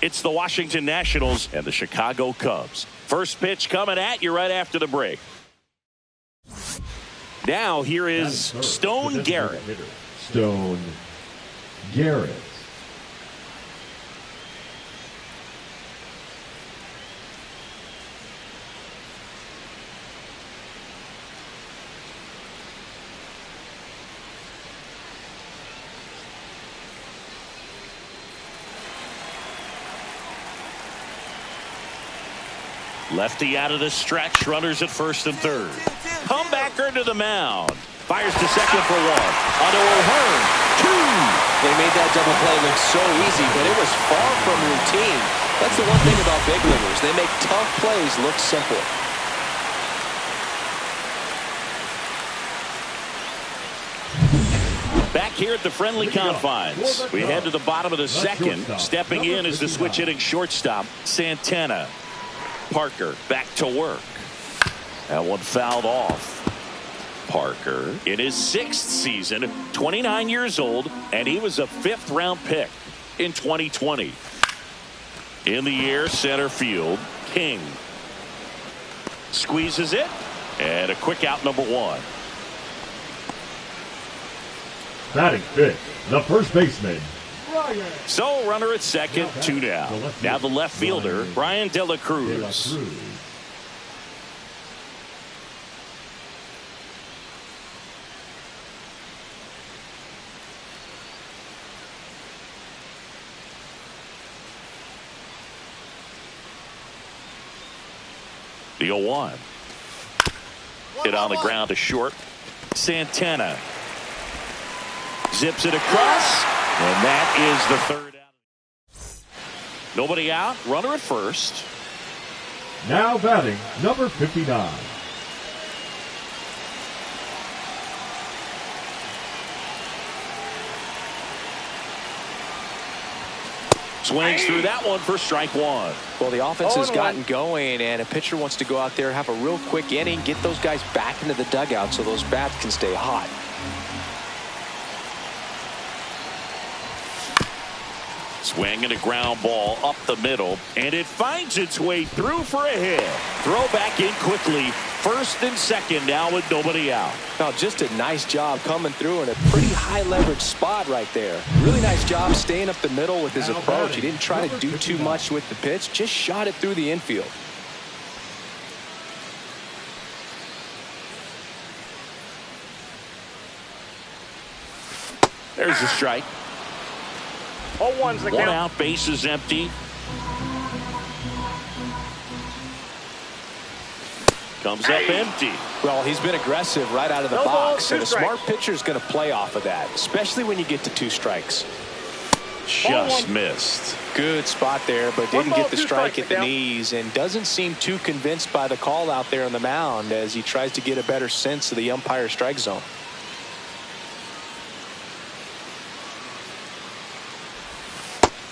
It's the Washington Nationals and the Chicago Cubs. First pitch coming at you right after the break. Now here is Stone Garrett. Stone Garrett. Lefty out of the stretch, runners at first and third. Comebacker to the mound. Fires to second for one. Onto O'Hearn, two. They made that double play look so easy, but it was far from routine. That's the one thing about big leaguers. They make tough plays look simple. Back here at the friendly confines. We head to the bottom of the second. Stepping in is the switch hitting shortstop, Santana. Parker back to work. That one fouled off. Parker in his 6th season, 29 years old, and he was a 5th-round pick in 2020. In the air, center field, King. Squeezes it, and a quick out, number 1. Batting fifth, the first baseman. So runner at second, 2 down. Now the left fielder, Brian De La Cruz. The 0-1. Hit on the ground to short. Santana zips it across. And that is the 3rd out. Nobody out. Runner at first. Now batting, number 59. Swings through that one for strike 1. Well, the offense has gotten going, and a pitcher wants to go out there, have a real quick inning, get those guys back into the dugout so those bats can stay hot. Swing and a ground ball up the middle, and it finds its way through for a hit. Throw back in quickly. First and second now with nobody out. Now, just a nice job coming through in a pretty high leverage spot right there. Really nice job staying up the middle with his approach. He didn't try to do too much with the pitch, just shot it through the infield. There's the strike. 0-1's the count. 1 out, base is empty. Comes up empty. Well, he's been aggressive right out of the No box, balls, 2 and a strikes. smart pitcher is going to play off of that, especially when you get to 2 strikes. Just missed. Good spot there, but One didn't ball, get the 2 strike strikes, at the Miguel. knees, and doesn't seem too convinced by the call out there on the mound as he tries to get a better sense of the umpire strike zone.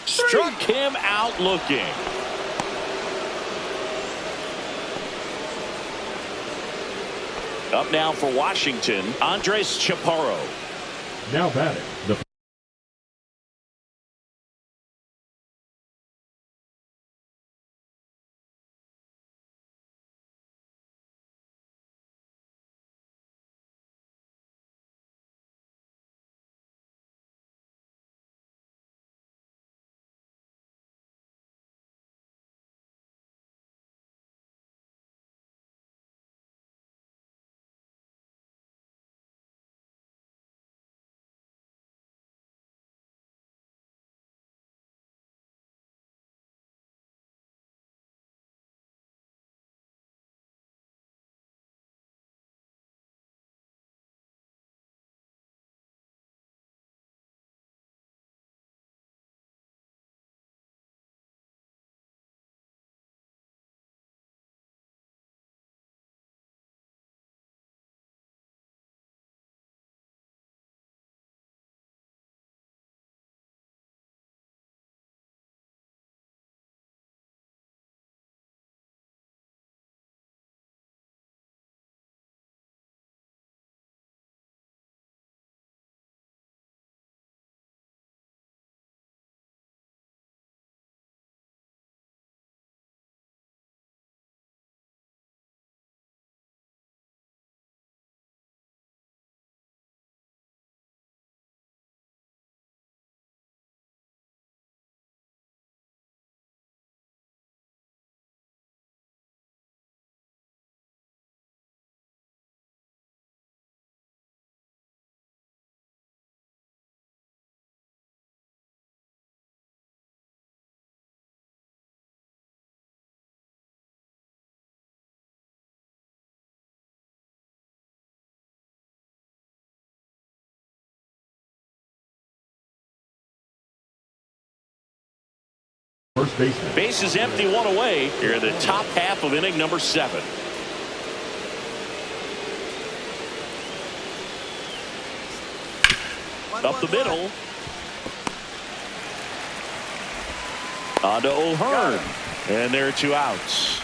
Struck him out looking. Up now for Washington, Andres Chaparro. Now batting, the First baseman. Base is empty, one away. Here in the top half of inning number 7. Up the middle. On to O'Hearn. And there are 2 outs.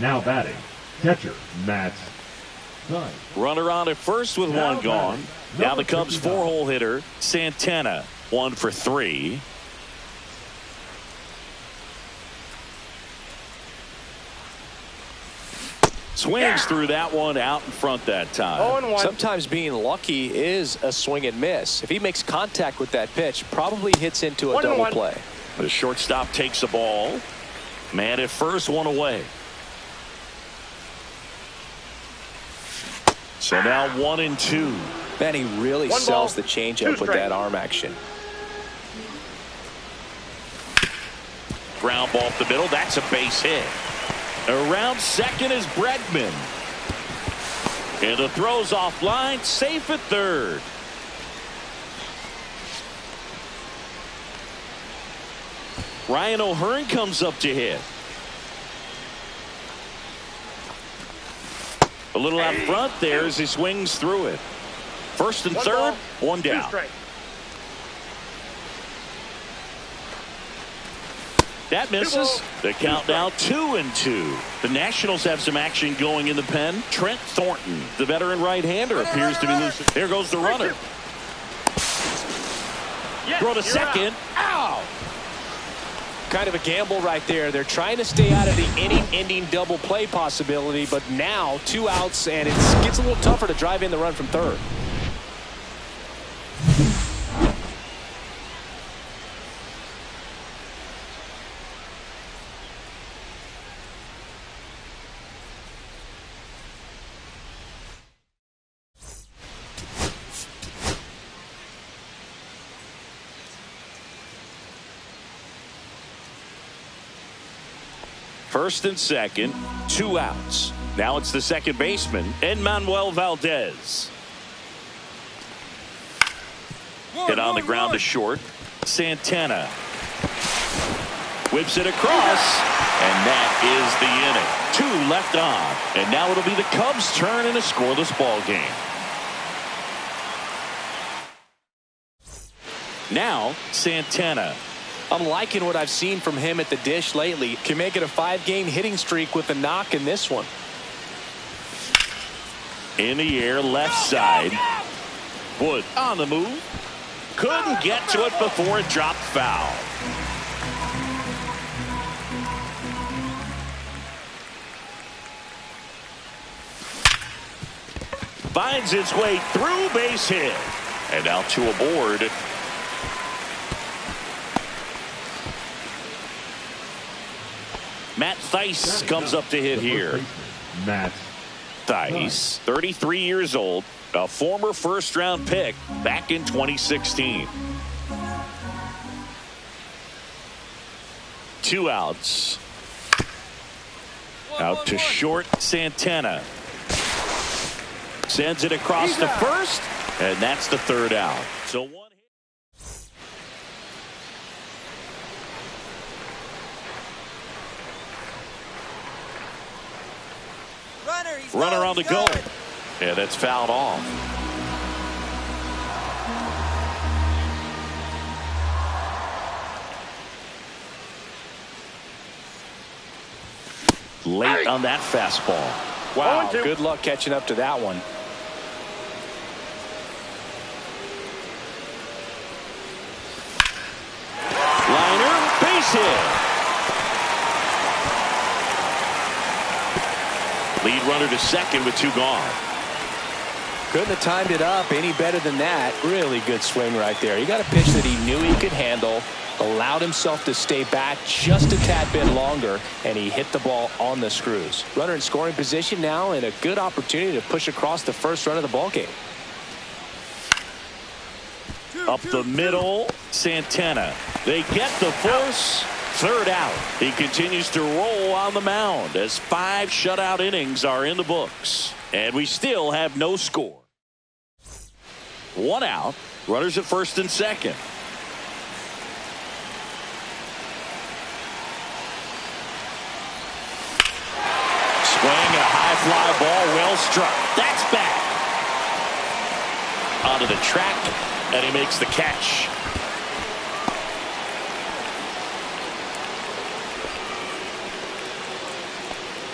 Now batting, catcher Matt. Runner on at first with 1 gone. Now the Cubs 4-hole hitter Santana, 1 for 3. Swings through that one out in front that time. Sometimes being lucky is a swing and miss. If he makes contact with that pitch, probably hits into a double play. The shortstop takes the ball. Man at first, 1 away. So now 1-2. Man, he really sells the changeup with that arm action. Ground ball up the middle. That's a base hit. Around second is Bregman. And the throw's offline. Safe at third. Ryan O'Hearn comes up to hit. A little out front there as he swings through it. First and third, 1 down. That misses. The count now 2-2. The Nationals have some action going in the pen. Trent Thornton, the veteran right-hander, appears to be losing. There goes the runner. Throw to second. Ow! Kind of a gamble right there. They're trying to stay out of the inning-ending double play possibility, but now 2 outs, and it gets a little tougher to drive in the run from third. First and second, 2 outs. Now it's the second baseman, Manuel Valdez. Hit on the ground to short. Santana whips it across, and that is the inning. 2 left on, and now it'll be the Cubs' turn in a scoreless ball game. Now Santana. I'm liking what I've seen from him at the dish lately. Can make it a 5-game hitting streak with a knock in this one. In the air, left side. Wood on the move. Couldn't get to it before it dropped foul. Finds its way through, base hit. And now 2 aboard. Matt Thaiss comes up to hit here. Matt Thaiss, 33 years old, a former first-round pick back in 2016. 2 outs. Out to short, Santana. Sends it across to first, and that's the 3rd out. So 1 hit. Runner on the go. And it's fouled off. Late on that fastball. Wow, good luck catching up to that one. Liner, base hit. Lead runner to second with 2 gone. Couldn't have timed it up any better than that. Really good swing right there. He got a pitch that he knew he could handle, allowed himself to stay back just a tad bit longer, and he hit the ball on the screws. Runner in scoring position now, and a good opportunity to push across the first run of the ball game. Up the middle, Santana. They get the first. 3rd out. He continues to roll on the mound as 5 shutout innings are in the books. And we still have no score. 1 out. Runners at first and second. fly ball, well struck. That's back. Onto the track, and he makes the catch.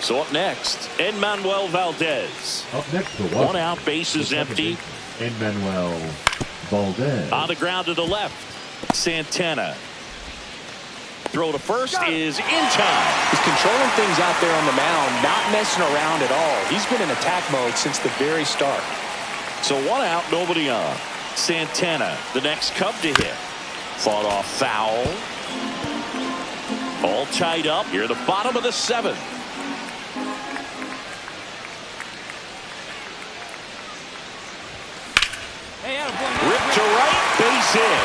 So up next, Enmanuel Valdez. Up next, the one out, base is empty. Enmanuel Valdez. On the ground to the left, Santana. Throw to first is in time. He's controlling things out there on the mound, not messing around at all. He's been in attack mode since the very start. So one out, nobody on. Santana, the next Cub to hit. Fought off foul. All tied up here at the bottom of the seventh. Ripped to right, base hit.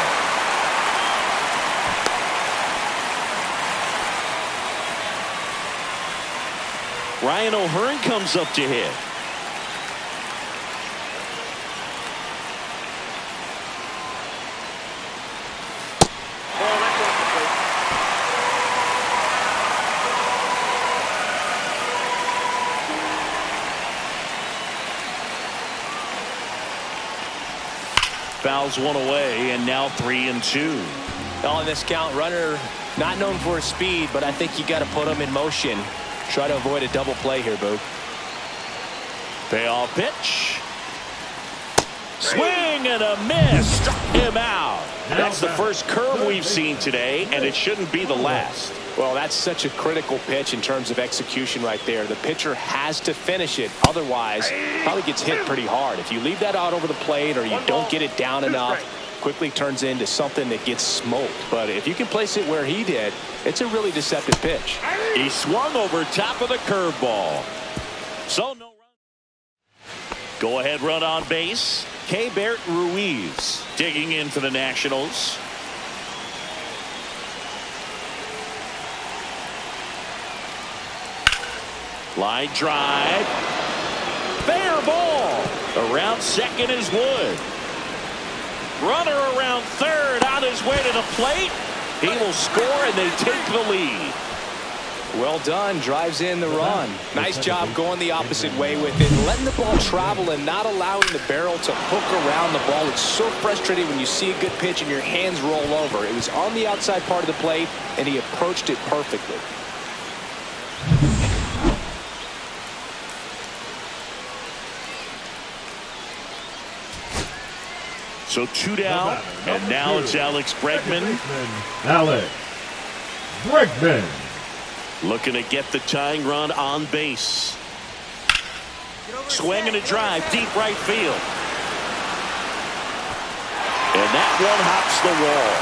Ryan O'Hearn comes up to hit. Fouls one away, and now 3-2. On this count, runner not known for his speed, but I think you got to put him in motion. Try to avoid a double play here, Boo. Payoff pitch. Swing and a miss. Struck him out. That's the first curve we've seen today, and it shouldn't be the last. Well, that's such a critical pitch in terms of execution right there. The pitcher has to finish it. Otherwise, probably gets hit pretty hard. If you leave that out over the plate or you don't get it down enough, quickly turns into something that gets smoked. But if you can place it where he did, it's a really deceptive pitch. He swung over top of the curveball. So no run. Go ahead run on base. Keibert Ruiz digging in for the Nationals. Line drive. Fair ball. Around second is Wood. Runner around third on his way to the plate. He will score, and they take the lead. Well done. Drives in the run. Nice job going the opposite way with it. Letting the ball travel and not allowing the barrel to hook around the ball. It's so frustrating when you see a good pitch and your hands roll over. It was on the outside part of the plate, and he approached it perfectly. So two down, and now it's Alex Bregman. Alex Bregman. Looking to get the tying run on base. Swing and a drive, deep right field. And that one hops the wall.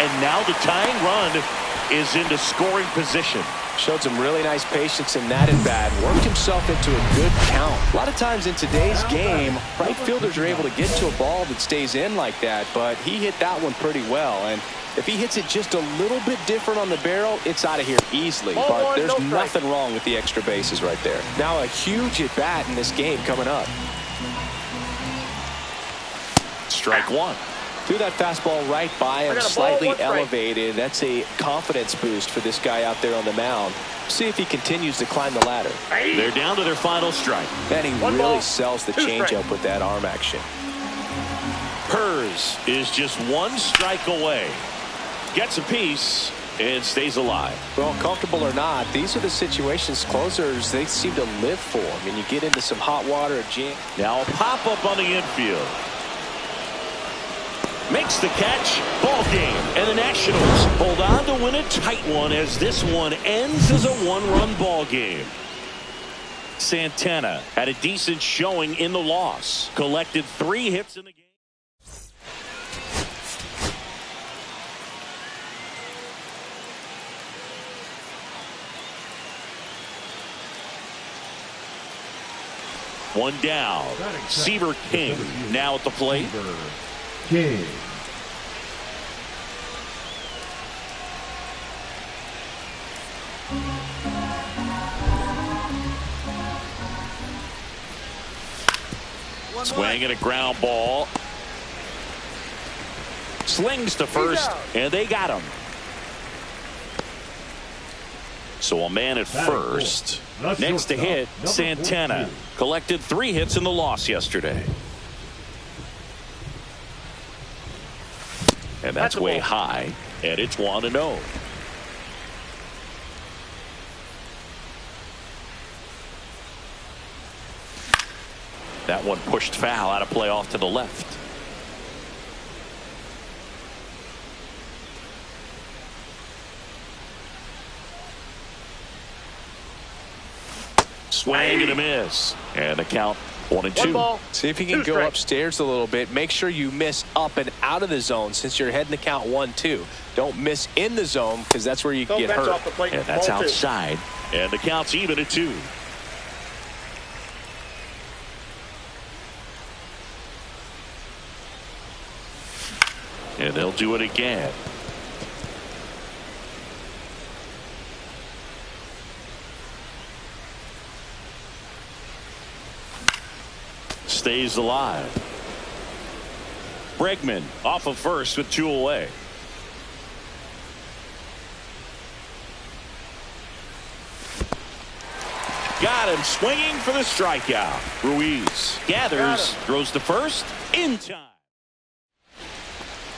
And now the tying run is into scoring position. Showed some really nice patience in that at-bat. Worked himself into a good count. A lot of times in today's game, right fielders are able to get to a ball that stays in like that, but he hit that one pretty well. And if he hits it just a little bit different on the barrel, it's out of here easily. But there's nothing wrong with the extra bases right there. Now a huge at-bat in this game coming up. Strike one. Threw that fastball right by him, slightly elevated. That's a confidence boost for this guy out there on the mound. See if he continues to climb the ladder. They're down to their final strike. And he really sells the changeup with that arm action. Hers is just one strike away. Gets a piece and stays alive. Well, comfortable or not, these are the situations closers they seem to live for. I mean, you get into some hot water, jam. Now a pop-up on the infield. Makes the catch. Ball game. And the Nationals hold on to win a tight one as this one ends as a one-run ball game. Santana had a decent showing in the loss. Collected 3 hits in the game. One down. Seaver King now at the plate. King. Swing and a ground ball. Slings to first, and they got him. So a man at first. Next to hit, Santana. 14. Collected 3 hits in the loss yesterday. And that's way high. And it's 1-0. That one pushed foul out of play off to the left. Swing and a miss. And the count 1-2. See if you can go upstairs a little bit. Make sure you miss up and out of the zone since you're heading the count 1-2. Don't miss in the zone because that's where you can get hurt. And that's outside. And the count's even at 2. And they'll do it again. Stays alive. Bregman off of first with 2 away. Got him swinging for the strikeout. Ruiz gathers, throws to first in time.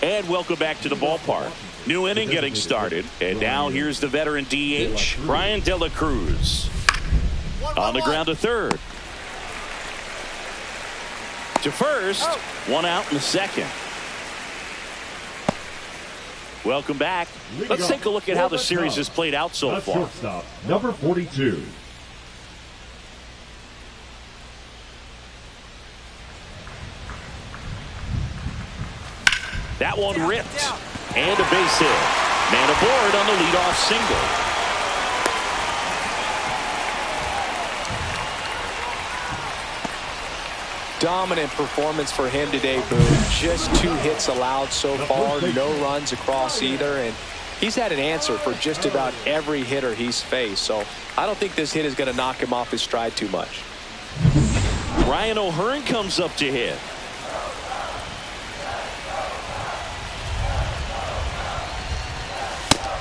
And welcome back to the ballpark. New inning getting started. And now here's the veteran DH, Brian De La Cruz. On the ground to third. To first. 1 out in the second. Welcome back. Let's take a look at how the series has played out so far. Shortstop, number 42. That one ripped. And a base hit. Man aboard on the leadoff single. Dominant performance for him today, Boone. Just 2 hits allowed so far. No runs across either. And he's had an answer for just about every hitter he's faced. So I don't think this hit is going to knock him off his stride too much. Ryan O'Hearn comes up to hit.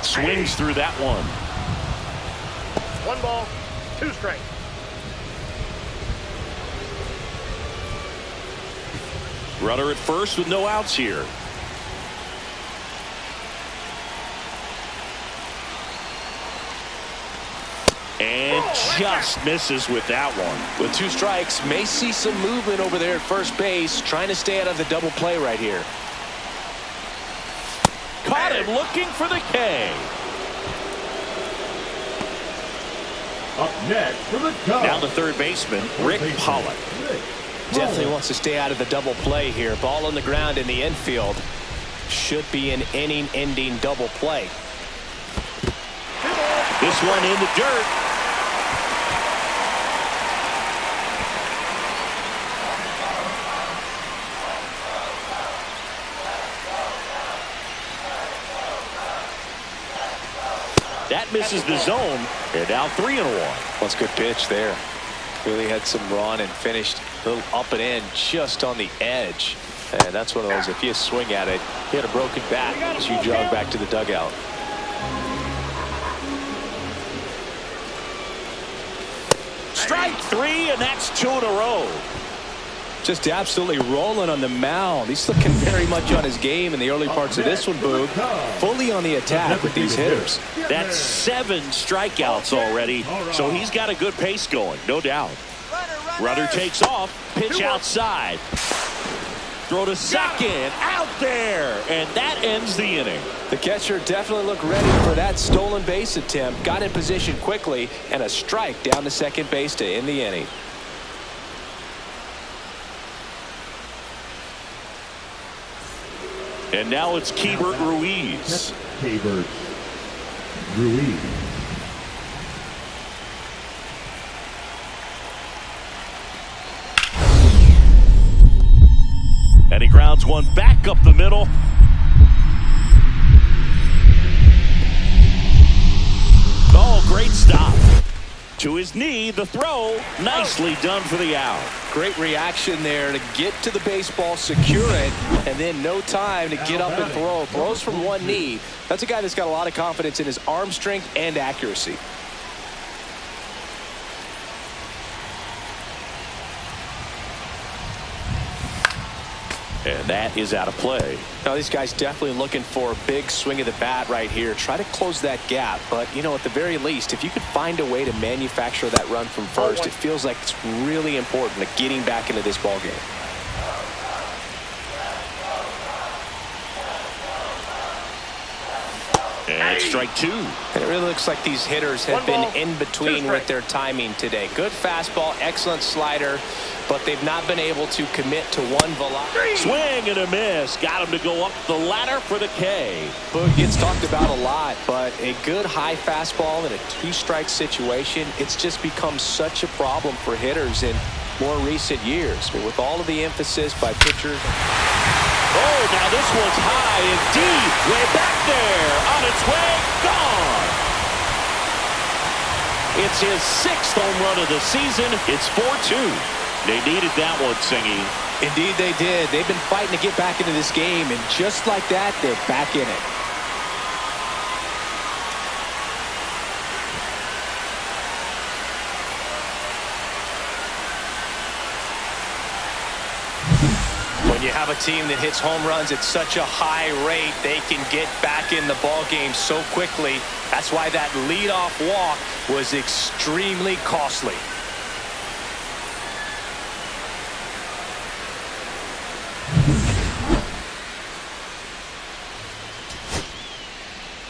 Swings through that one. 1 ball, 2 strikes. Runner at first with no outs here. And just misses with that one. With 2 strikes, may see some movement over there at first base, trying to stay out of the double play right here. Caught him looking for the K. Up next for the Cubs. Now the third baseman, Rick Pollock. Definitely wants to stay out of the double play here. Ball on the ground in the infield. Should be an inning-ending double play. This one in the dirt. That misses the zone. They're now 3-1. That's a good pitch there. Really had some run and finished a little up and in just on the edge. And that's one of those, if you swing at it, he had a broken bat as you jog back to the dugout. Strike 3, and that's 2 in a row. Just absolutely rolling on the mound. He's looking very much on his game in the early parts of this one, Boog. Fully on the attack with these hitters. That's 7 strikeouts already, so he's got a good pace going, no doubt. Runner takes off, pitch outside. Throw to second, out there, and that ends the inning. The catcher definitely looked ready for that stolen base attempt. Got in position quickly, and a strike down to second base to end the inning. And now it's Keibert Ruiz. Keibert Ruiz. And he grounds one back up the middle. Oh, great stop. To his knee, the throw, nicely done for the out. Great reaction there to get to the baseball, secure it, and then no time to get up and throw. Throws from one knee. That's a guy that's got a lot of confidence in his arm strength and accuracy. And that is out of play. Now, these guys definitely looking for a big swing of the bat right here. Try to close that gap. But, you know, at the very least, if you could find a way to manufacture that run from first, it feels like it's really important to getting back into this ballgame. And strike two. And it really looks like these hitters have been in between with their timing today. Good fastball, excellent slider, but they've not been able to commit to one velocity. Swing and a miss. Got him to go up the ladder for the K. Boog gets talked about a lot, but a good high fastball in a two-strike situation, it's just become such a problem for hitters in more recent years. But with all of the emphasis by pitchers. Oh, now this one's high and deep. Way back there. On its way. Gone. It's his 6th home run of the season. It's 4-2. They needed that one, Singy. Indeed they did. They've been fighting to get back into this game, and just like that, they're back in it. When you have a team that hits home runs at such a high rate, they can get back in the ball game so quickly. That's why that leadoff walk was extremely costly.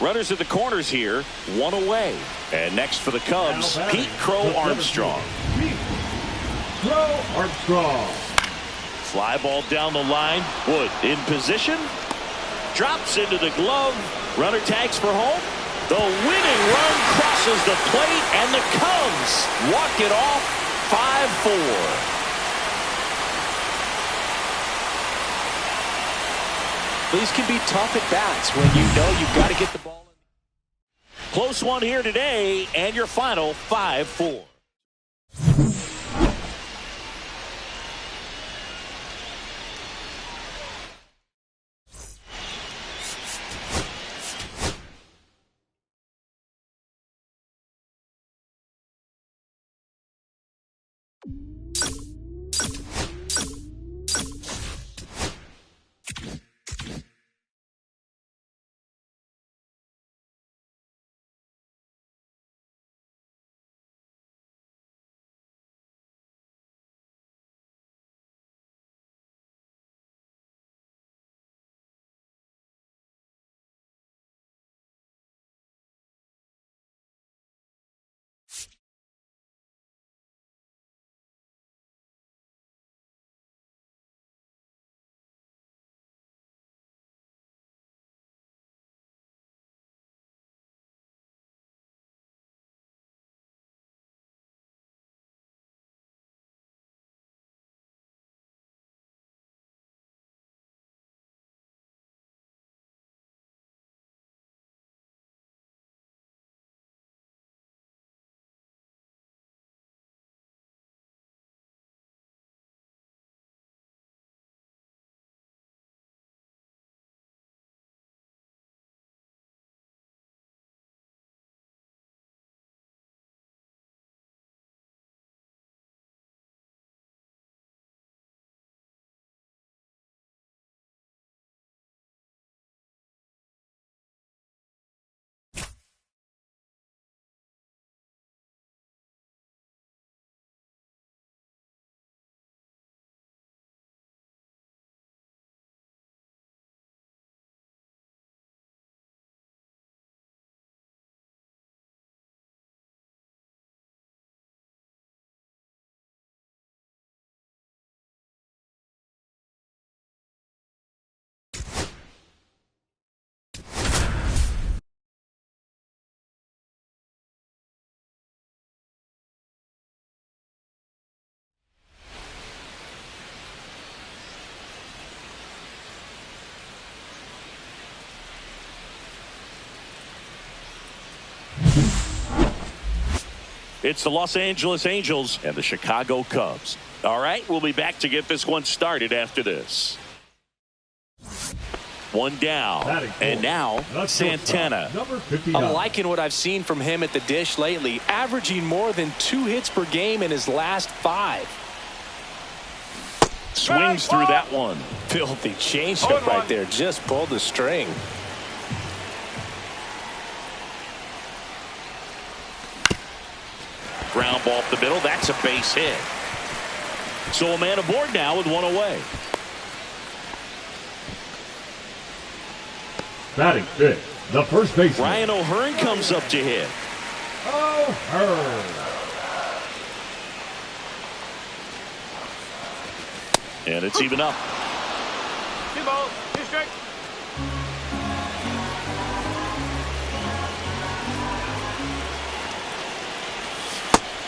Runners at the corners here, one away. And next for the Cubs, Pete Crow Armstrong. Pete Crow Armstrong. Fly ball down the line. Wood in position. Drops into the glove. Runner tags for home. The winning run crosses the plate, and the Cubs walk it off 5-4. These can be tough at bats when you know you've got to get the ball in. Close one here today, and your final 5-4. It's the Los Angeles Angels and the Chicago Cubs. All right, we'll be back to get this one started after this. One down, and now Santana. I'm liking what I've seen from him at the dish lately, averaging more than 2 hits per game in his last 5. Swings through that one. Filthy changeup right there. Just pulled the string. Ground ball up the middle. That's a base hit. So a man aboard now with one away. Batting fifth, the first baseman. Ryan O'Hearn comes up to hit. O'Hearn. And it's even up. 2 balls, 2 strikes.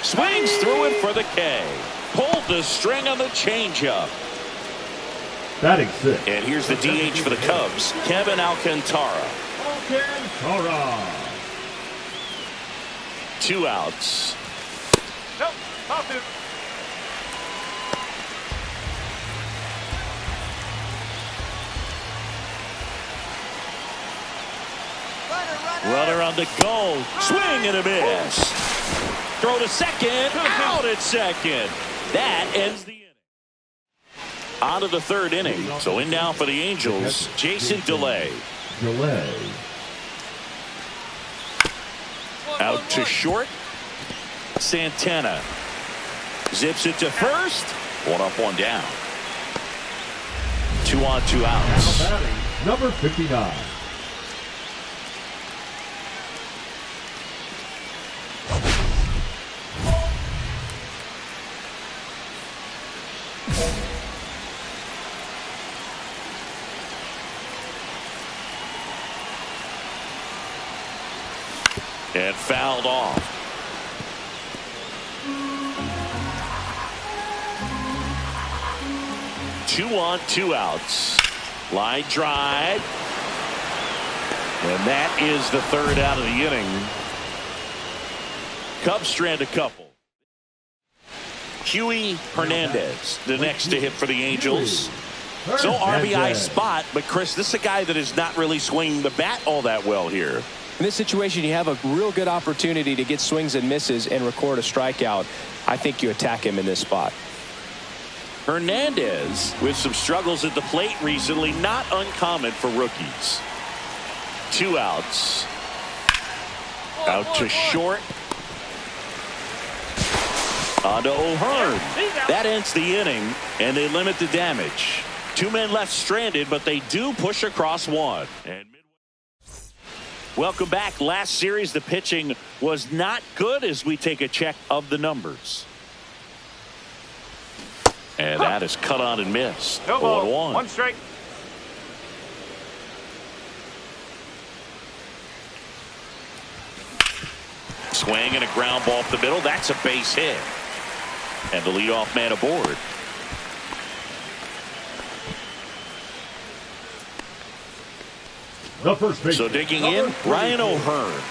Swings through it for the K. Pulled the string on the changeup. Batting sixth. And here's the DH for the Cubs, Kevin Alcantara. 2 outs. Nope, off to. Runner on the go. Swing and a miss. Throw to second. Out at second. That ends the inning. On to the third inning. So in now for the Angels, Jason Delay. Out to short. Santana. Zips it to first. 1 up, 1 down. 2 on, 2 outs. Now batting, number 59. And fouled off. Two on, 2 outs. Line drive. And that is the third out of the inning. Cubs strand a couple. Huey Hernandez, the next to hit for the Angels. So RBI spot, but Chris, this is a guy that is not really swinging the bat all that well here. In this situation, you have a real good opportunity to get swings and misses and record a strikeout. I think you attack him in this spot. Hernandez with some struggles at the plate recently, not uncommon for rookies. 2 outs. Out to short. On to O'Hearn. That ends the inning, and they limit the damage. 2 men left stranded, but they do push across 1. And welcome back. Last series, the pitching was not good as we take a check of the numbers. And that is cut on and missed. 0-1. 1 strike. Swing and a ground ball up the middle. That's a base hit. And the leadoff man aboard. The first baseman. So digging in, Ryan O'Hearn.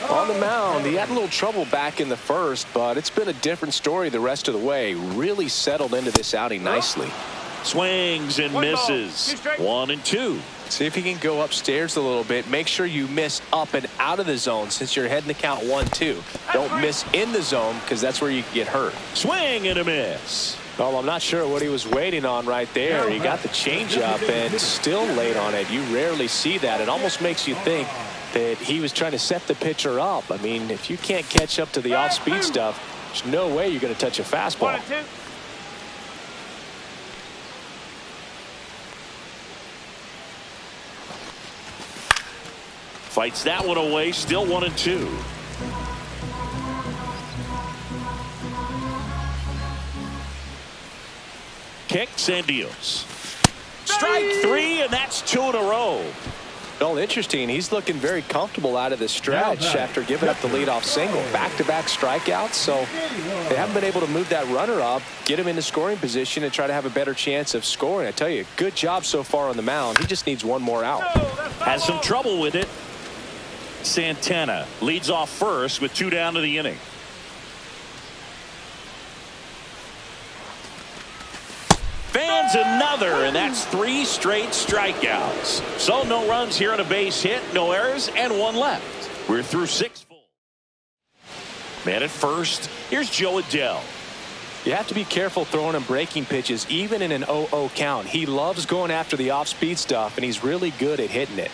On the mound, he had a little trouble back in the first, but it's been a different story the rest of the way. Really settled into this outing nicely. Swings and misses. 1 and 2. See if he can go upstairs a little bit. Make sure you miss up and out of the zone since you're heading to count 1-2. Don't miss in the zone because that's where you can get hurt. Swing and a miss. Well, I'm not sure what he was waiting on right there. He got the changeup and still late on it. You rarely see that. It almost makes you think that he was trying to set the pitcher up. I mean, if you can't catch up to the off-speed stuff, there's no way you're going to touch a fastball. 1 and 2. Fights that one away. Still 1 and 2. Kicks and deals. Strike 3, and that's 2 in a row. Well, interesting. He's looking very comfortable out of the stretch after giving up the leadoff single. Back-to-back strikeouts, so they haven't been able to move that runner up, get him into scoring position, and try to have a better chance of scoring. I tell you, good job so far on the mound. He just needs 1 more out. Has some trouble with it. Santana leads off first with 2 down to the inning. Fans another, and that's 3 straight strikeouts. So no runs here on a base hit, no errors, and 1 left. We're through 6 full. Man at first, here's Joe Adell. You have to be careful throwing him breaking pitches, even in an 0-0 count. He loves going after the off-speed stuff, and he's really good at hitting it.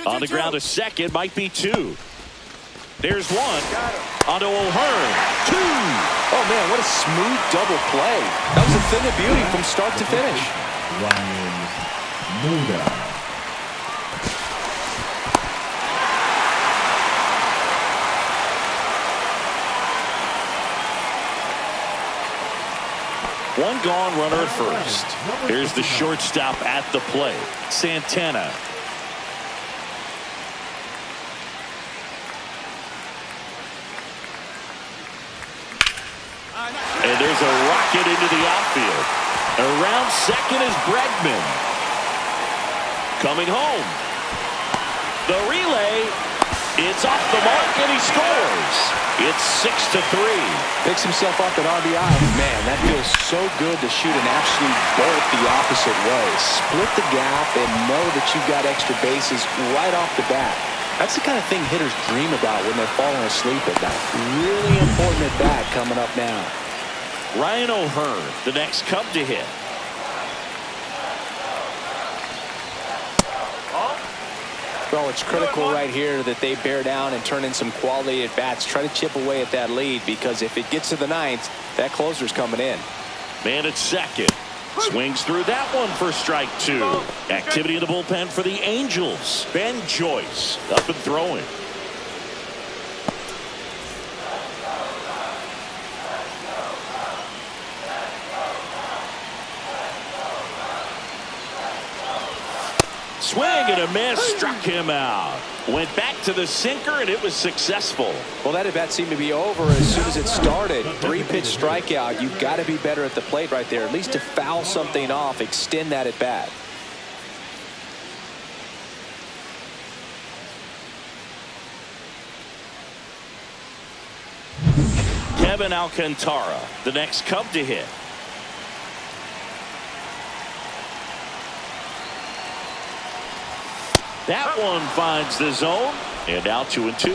On the ground to second, might be two. There's one. Onto O'Hearn. Two. Oh, man, what a smooth double play. That was a thing of beauty from start to finish. Ryan Muda. One gone, runner at first. Here's the shortstop at the plate, Santana. And there's a rocket into the outfield. Around second is Bregman. Coming home. The relay. It's off the mark and he scores. It's 6-3. Picks himself up at RBI. Man, that feels so good to shoot an absolute bolt the opposite way. Split the gap and know that you've got extra bases right off the bat. That's the kind of thing hitters dream about when they're falling asleep at night. Really important at bat coming up now. Ryan O'Hearn, the next Cub to hit. Well, it's critical right here that they bear down and turn in some quality at bats. Try to chip away at that lead, because if it gets to the ninth, that closer's coming in. Man at second. Swings through that one for strike two. Activity in the bullpen for the Angels. Ben Joyce up and throwing. Swing and a miss, struck him out. Went back to the sinker and it was successful. Well, that at bat seemed to be over as soon as it started. 3-pitch strikeout. You've got to be better at the plate right there, at least to foul something off, extend that at bat. Kevin Alcantara, the next Cub to hit. That one finds the zone, and now 2-2.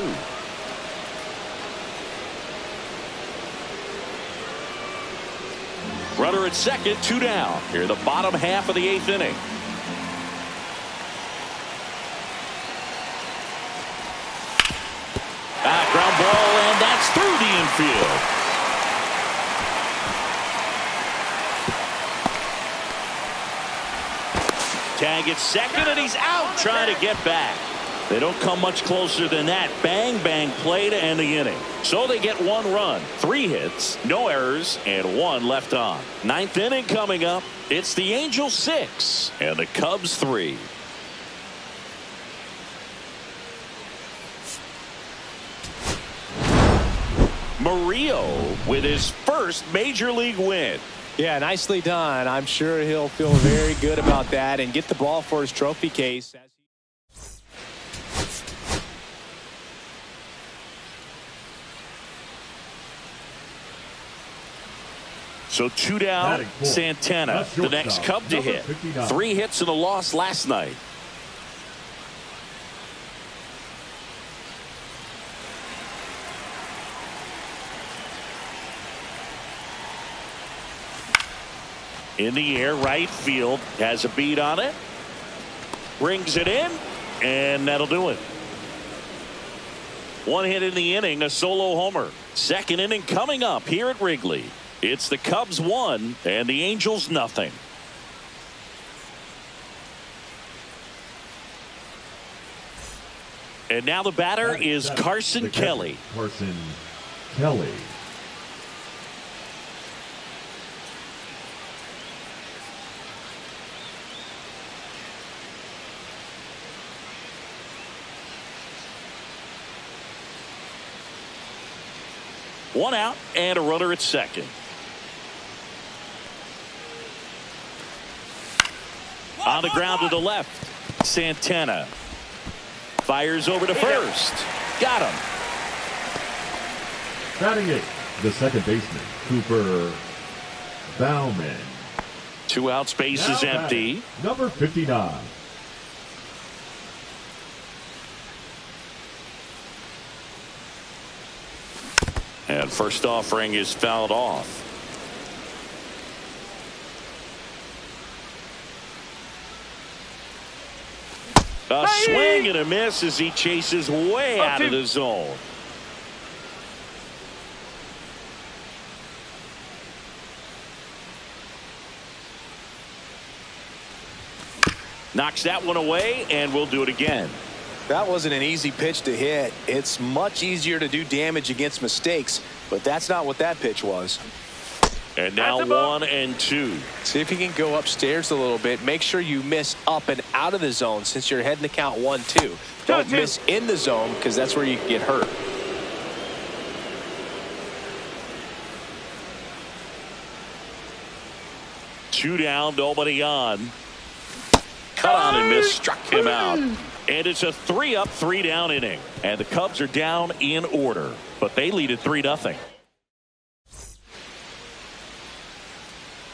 Runner at second, 2 down. Here in the bottom half of the 8th inning. Ground ball, and that's through the infield. Tag at second, and he's out trying to get back. They don't come much closer than that. Bang, bang play to end the inning. So they get 1 run, 3 hits, no errors, and 1 left on. 9th inning coming up. It's the Angels 6 and the Cubs 3. Murillo with his first major league win. Yeah, nicely done. I'm sure he'll feel very good about that and get the ball for his trophy case. So 2 down, Santana, the next Cub to hit. 3 hits and a loss last night. In the air, right field has a beat on it. Brings it in, and that'll do it. 1 hit in the inning, a solo homer. 2nd inning coming up here at Wrigley. It's the Cubs 1 and the Angels nothing. And now the batter is Carson Kelly. Carson Kelly. One out and a runner at second. On the ground to the left, Santana fires over to first. Got him. Batting it, the second baseman, Cooper Bauman. 2 outs, base is empty. Number 59. And first offering is fouled off. A swing and a miss as he chases way out of the zone. Knocks that one away, and we'll do it again. That wasn't an easy pitch to hit. It's much easier to do damage against mistakes, but that's not what that pitch was. And now 1-2. See if you can go upstairs a little bit. Make sure you miss up and out of the zone since you're heading to count 1-2. Don't miss in the zone because that's where you can get hurt. Two down, nobody on. Cut on and miss, struck him out. And it's a 3-up, 3-down inning. And the Cubs are down in order, but they lead at 3-0.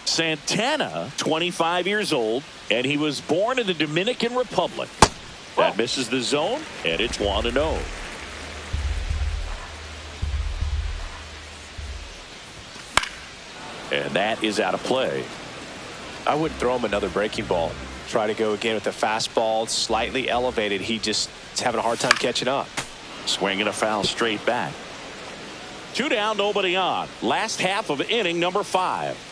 Santana, 25 years old, and he was born in the Dominican Republic. That misses the zone, and it's 1-0. And that is out of play. I wouldn't throw him another breaking ball. Try to go again with the fastball, slightly elevated. He just is having a hard time catching up. Swinging a foul straight back. 2 down, nobody on. Last half of inning number 5.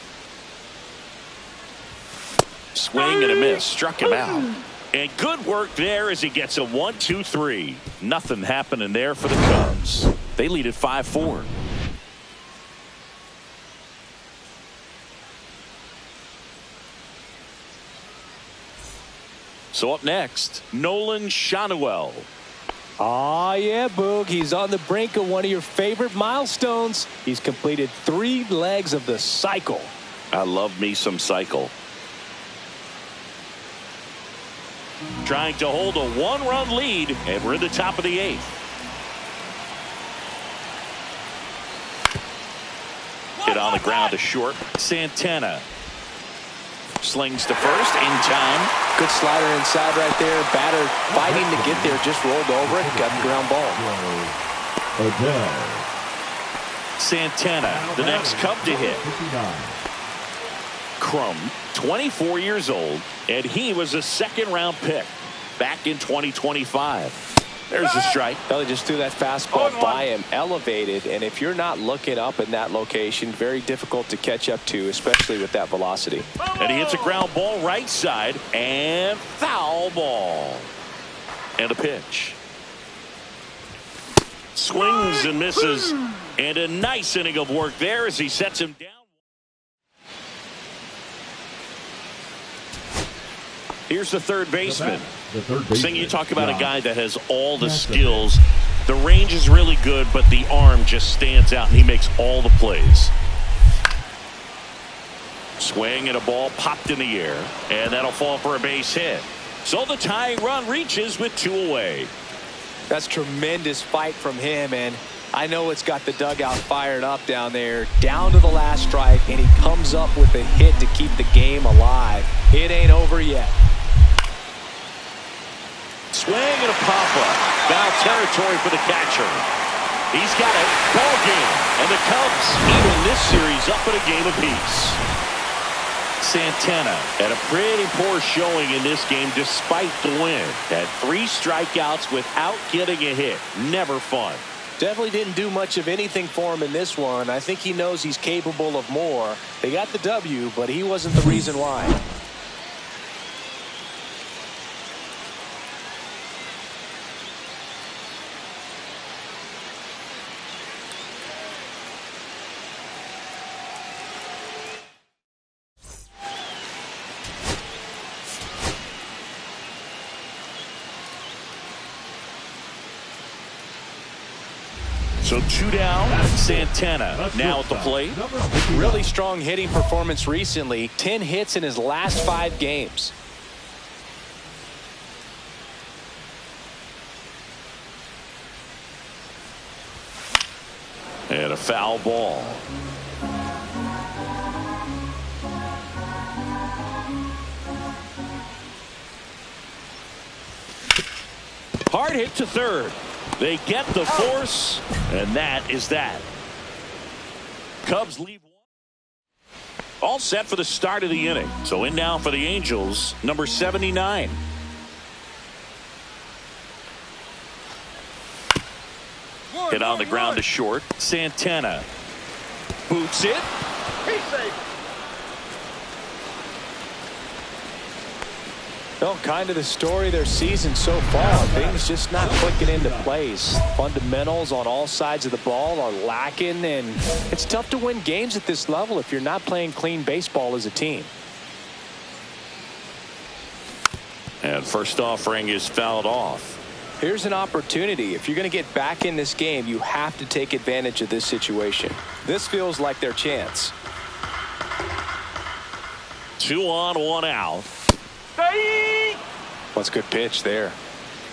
Swing and a miss, struck him out. And good work there as he gets a 1-2-3. Nothing happening there for the Cubs. They lead at 5-4. So up next, Nolan Schanuel. Ah, yeah, Boog. He's on the brink of one of your favorite milestones. He's completed 3 legs of the cycle. I love me some cycle. Trying to hold a 1-run lead, and we're in the top of the 8th. Hit on the ground to short. Santana slings to first in time. Good slider inside right there. Batter fighting to get there, just rolled over it, got the ground ball. Santana, the next Cub to hit. Crum, 24 years old, and he was a 2nd-round pick back in 2025. There's the strike. Well, they just threw that fastball by him, elevated, and if you're not looking up in that location, very difficult to catch up to, especially with that velocity. And he hits a ground ball right side, and foul ball. And a pitch. Swings and misses, and a nice inning of work there as he sets him down. Here's the third baseman. Sing, you talk about a guy that has all the skills. The range is really good, but the arm just stands out, and he makes all the plays. Swing and a ball popped in the air, and that'll fall for a base hit. So the tying run reaches with 2 away. That's tremendous fight from him, and I know it's got the dugout fired up down there. Down to the last strike, and he comes up with a hit to keep the game alive. It ain't over yet. Swing and a pop-up. Foul territory for the catcher. He's got it. Ball game. And the Cubs even this series up at a game apiece. Santana had a pretty poor showing in this game despite the win. Had 3 strikeouts without getting a hit. Never fun. Definitely didn't do much of anything for him in this one. I think he knows he's capable of more. They got the W, but he wasn't the reason why. So 2 down, Santana now at the plate. Really strong hitting performance recently. 10 hits in his last 5 games. And a foul ball. Hard hit to third. They get the force, and that is that. Cubs leave one. All set for the start of the inning. So in now for the Angels, number 79. Hit on the ground to short. Santana boots it. He's safe. Well, kind of the story of their season so far. Things just not clicking into place. Fundamentals on all sides of the ball are lacking, and it's tough to win games at this level if you're not playing clean baseball as a team. And first offering is fouled off. Here's an opportunity. If you're going to get back in this game, you have to take advantage of this situation. This feels like their chance. 2 on, 1 out. What's a good pitch there.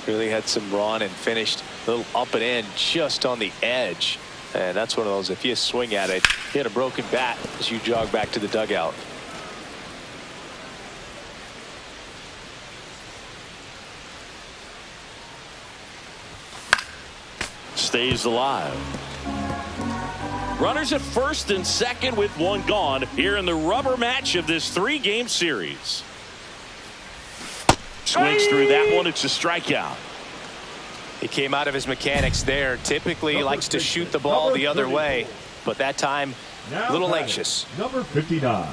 Really had some run and finished a little up and in just on the edge. And that's one of those, if you swing at it, hit a broken bat as you jog back to the dugout. Stays alive. Runners at first and second with 1 gone here in the rubber match of this 3-game series. Swings through that one. It's a strikeout. He came out of his mechanics there. Typically likes to shoot the ball the other way, but that time a little anxious. Number 59.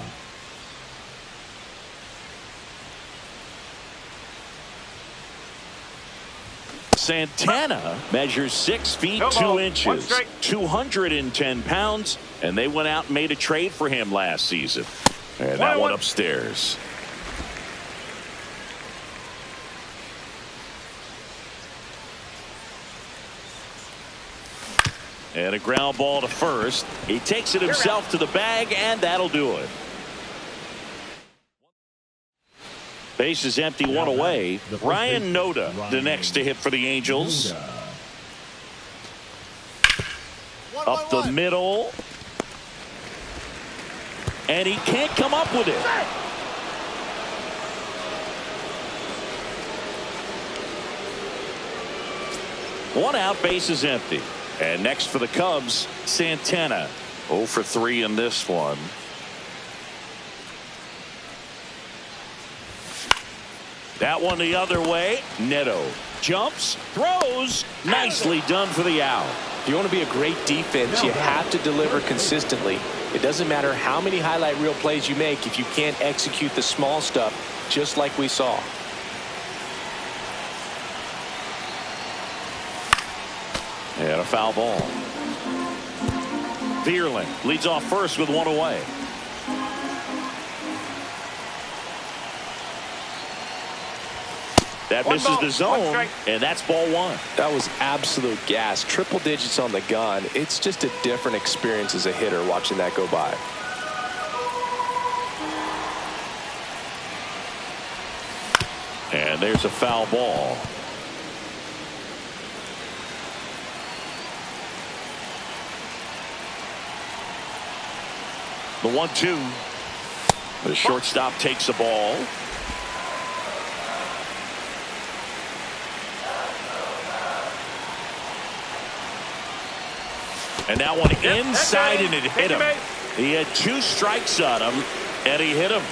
Santana measures 6 feet 2 inches, 210 pounds, and they went out and made a trade for him last season. And that one upstairs. And a ground ball to first. He takes it himself to the bag, and that'll do it. Base is empty, 1 away. Ryan Noda, the next to hit for the Angels. Up the middle. And he can't come up with it. One out, base is empty. And next for the Cubs, Santana. 0 for 3 in this one. That one the other way. Neto jumps, throws. Nicely done for the out. If you want to be a great defense, you have to deliver consistently. It doesn't matter how many highlight reel plays you make if you can't execute the small stuff, just like we saw. And a foul ball. Vierling leads off first with 1 away. That misses the zone, and that's ball 1. That was absolute gas. Triple digits on the gun. It's just a different experience as a hitter watching that go by. And there's a foul ball. The 1-2. The shortstop takes the ball. And that one inside, and it hit him. He had 2 strikes on him, and he hit him.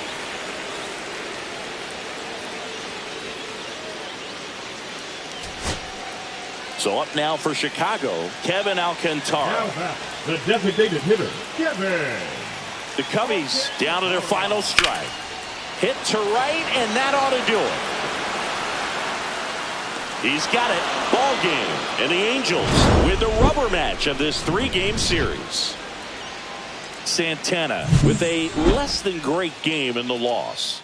So up now for Chicago, Kevin Alcantara. Now the designated hitter, Kevin. The Cubbies down to their final strike. Hit to right, and that ought to do it. He's got it. Ball game. And the Angels with the rubber match of this 3-game series. Santana with a less than great game in the loss.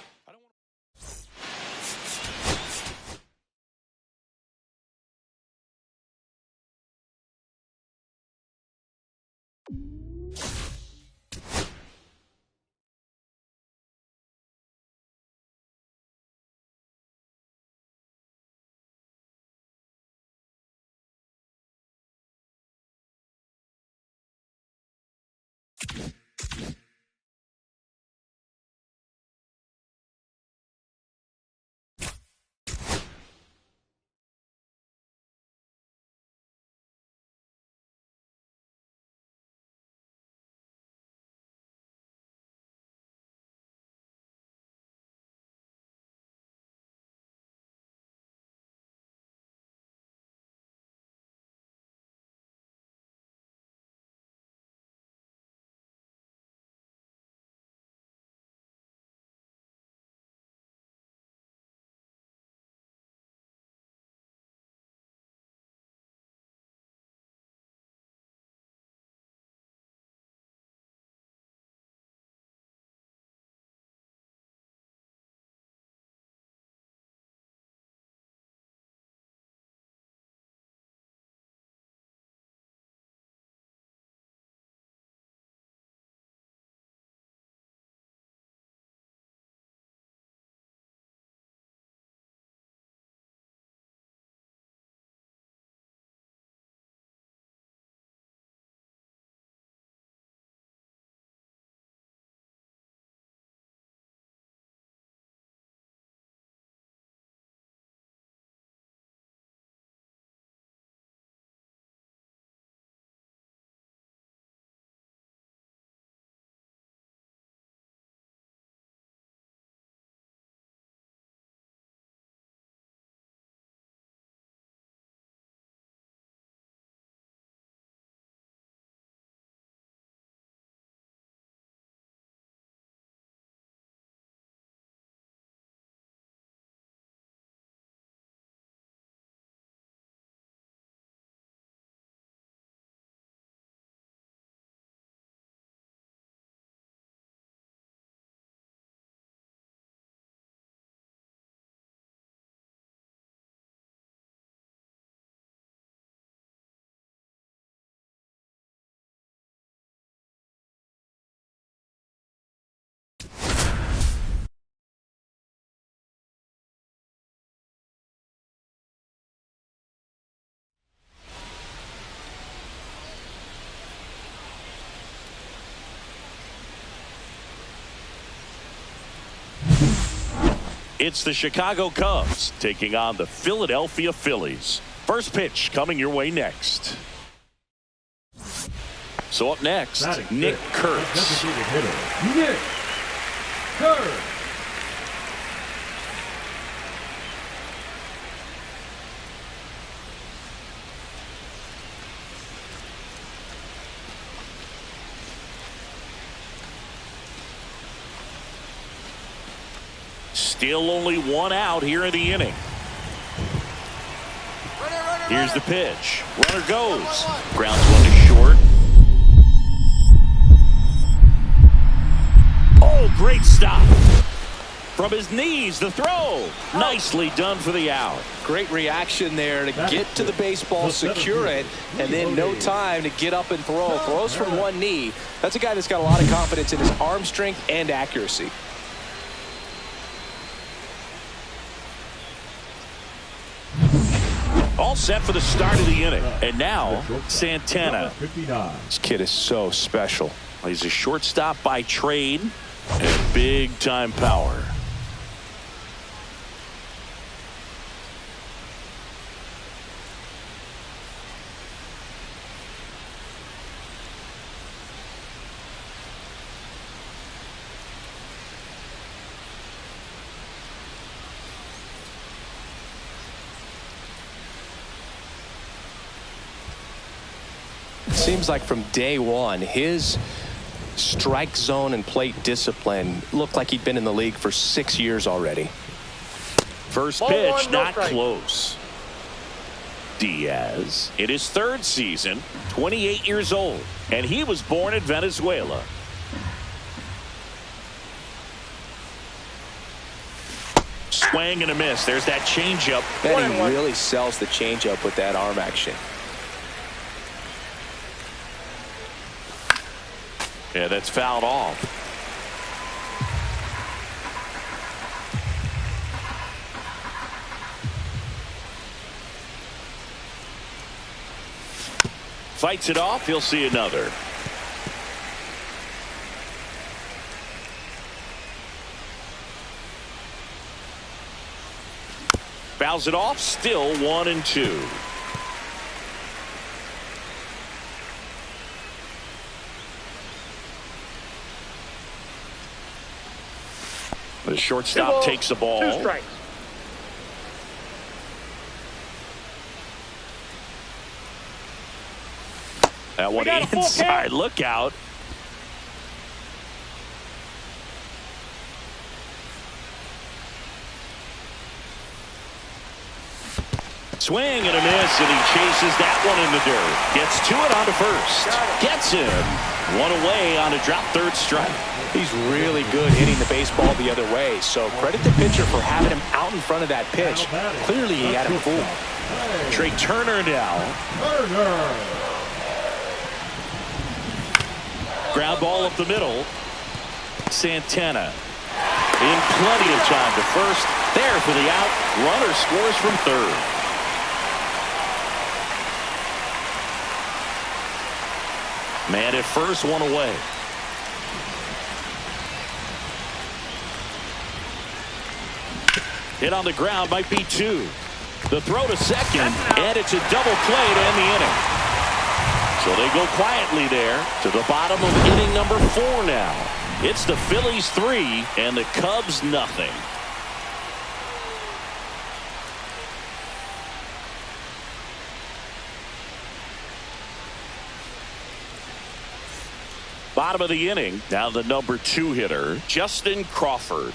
It's the Chicago Cubs taking on the Philadelphia Phillies. First pitch coming your way next. So up next, Nick Kurtz. Nick Kurtz. Still only one out here in the inning. Here's the pitch. Runner goes. Grounds one to short. Oh, great stop. From his knees, the throw. Nicely done for the out. Great reaction there to get to the baseball, secure it, and then no time to get up and throw. Throws from one knee. That's a guy that's got a lot of confidence in his arm strength and accuracy. All set for the start of the inning. And now, Santana. This kid is so special. He's a shortstop by trade and big-time power. Seems like from day one, his strike zone and plate discipline looked like he'd been in the league for 6 years already. First pitch, not close. Diaz, in his third season, 28 years old, and he was born in Venezuela. Swing and a miss. There's that changeup. And he really sells the changeup with that arm action. Yeah, that's fouled off. Fights it off. He'll see another. Fouls it off. Still 1-2. The shortstop takes the ball. 2 strikes. That one inside. Look out. Swing and a miss, and he chases that one in the dirt. Gets to it onto first. Gets him. One away on a drop third strike. He's really good hitting the baseball the other way, so credit the pitcher for having him out in front of that pitch. Clearly he had him fooled. Trey Turner now. Ground ball up the middle. Santana in plenty of time to first. There for the out. Runner scores from third. Man at first, one away. Hit on the ground, might be 2. The throw to second, and it's a double play to end the inning. So they go quietly there to the bottom of inning number 4 now. It's the Phillies 3 and the Cubs nothing. Bottom of the inning, now the number 2 hitter, Justin Crawford.